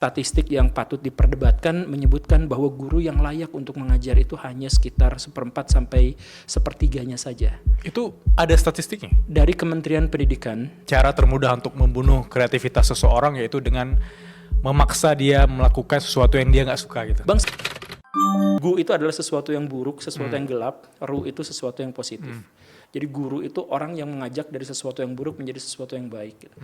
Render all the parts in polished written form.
Statistik yang patut diperdebatkan menyebutkan bahwa guru yang layak untuk mengajar itu hanya sekitar 1/4 sampai 1/3-nya saja. Itu ada statistiknya? Dari Kementerian Pendidikan. Cara termudah untuk membunuh kreativitas seseorang yaitu dengan memaksa dia melakukan sesuatu yang dia nggak suka gitu. Bang, gu itu adalah sesuatu yang buruk, sesuatu yang gelap, ru itu sesuatu yang positif. Jadi guru itu orang yang mengajak dari sesuatu yang buruk menjadi sesuatu yang baik. Gitu.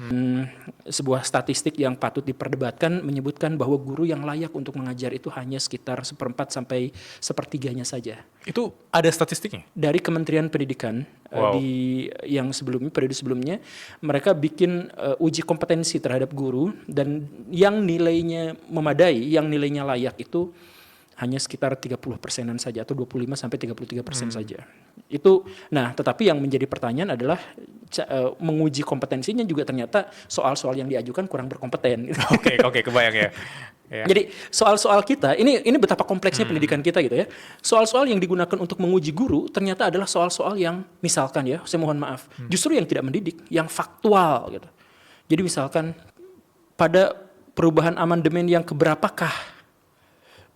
Sebuah statistik yang patut diperdebatkan menyebutkan bahwa guru yang layak untuk mengajar itu hanya sekitar 1/4 sampai 1/3-nya saja. Itu ada statistiknya? Dari Kementerian Pendidikan. Di yang sebelumnya, periode sebelumnya, mereka bikin uji kompetensi terhadap guru dan yang nilainya memadai, yang nilainya layak itu hanya sekitar 30%-an saja atau 25-33% saja. Itu, nah tetapi yang menjadi pertanyaan adalah menguji kompetensinya juga ternyata soal-soal yang diajukan kurang berkompeten. Gitu. Oke, kebayang ya. Jadi soal-soal kita, ini betapa kompleksnya pendidikan kita gitu ya. Soal-soal yang digunakan untuk menguji guru ternyata adalah soal-soal yang misalkan ya, saya mohon maaf, justru yang tidak mendidik, yang faktual gitu. Jadi misalkan pada perubahan amandemen yang keberapakah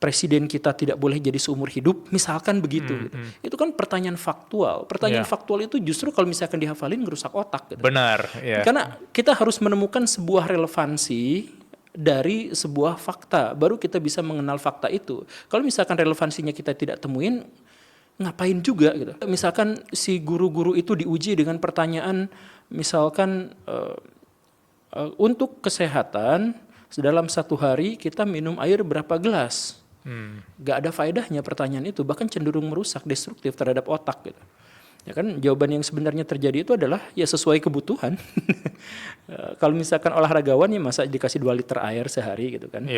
presiden kita tidak boleh jadi seumur hidup, misalkan begitu. Gitu. Itu kan pertanyaan faktual. Pertanyaan faktual itu justru kalau misalkan dihafalin ngerusak otak. Gitu. Benar. Karena kita harus menemukan sebuah relevansi dari sebuah fakta, baru kita bisa mengenal fakta itu. Kalau misalkan relevansinya kita tidak temuin, ngapain juga gitu. Misalkan si guru-guru itu diuji dengan pertanyaan, misalkan untuk kesehatan, dalam 1 hari kita minum air berapa gelas? Gak ada faedahnya pertanyaan itu, bahkan cenderung merusak, destruktif terhadap otak gitu. Ya kan, jawaban yang sebenarnya terjadi itu adalah ya sesuai kebutuhan. Kalau misalkan olahragawan ya masa dikasih 2 liter air sehari gitu kan.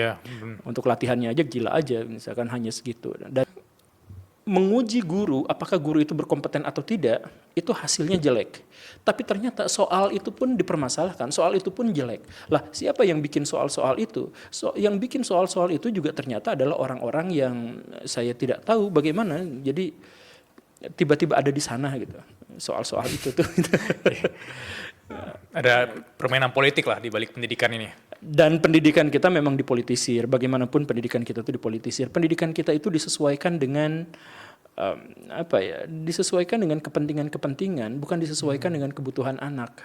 Untuk latihannya aja gila aja, misalkan hanya segitu. Dan menguji guru, apakah guru itu berkompeten atau tidak, itu hasilnya jelek. Tapi ternyata soal itu pun dipermasalahkan, soal itu pun jelek. Lah, siapa yang bikin soal-soal itu? Yang bikin soal-soal itu juga ternyata adalah orang-orang yang saya tidak tahu bagaimana. Jadi tiba-tiba ada di sana gitu. Soal-soal itu tuh. Ada permainan politik lah di balik pendidikan ini. Dan pendidikan kita memang dipolitisir. Bagaimanapun pendidikan kita itu dipolitisir. Pendidikan kita itu disesuaikan dengan disesuaikan dengan kepentingan-kepentingan, bukan disesuaikan dengan kebutuhan anak.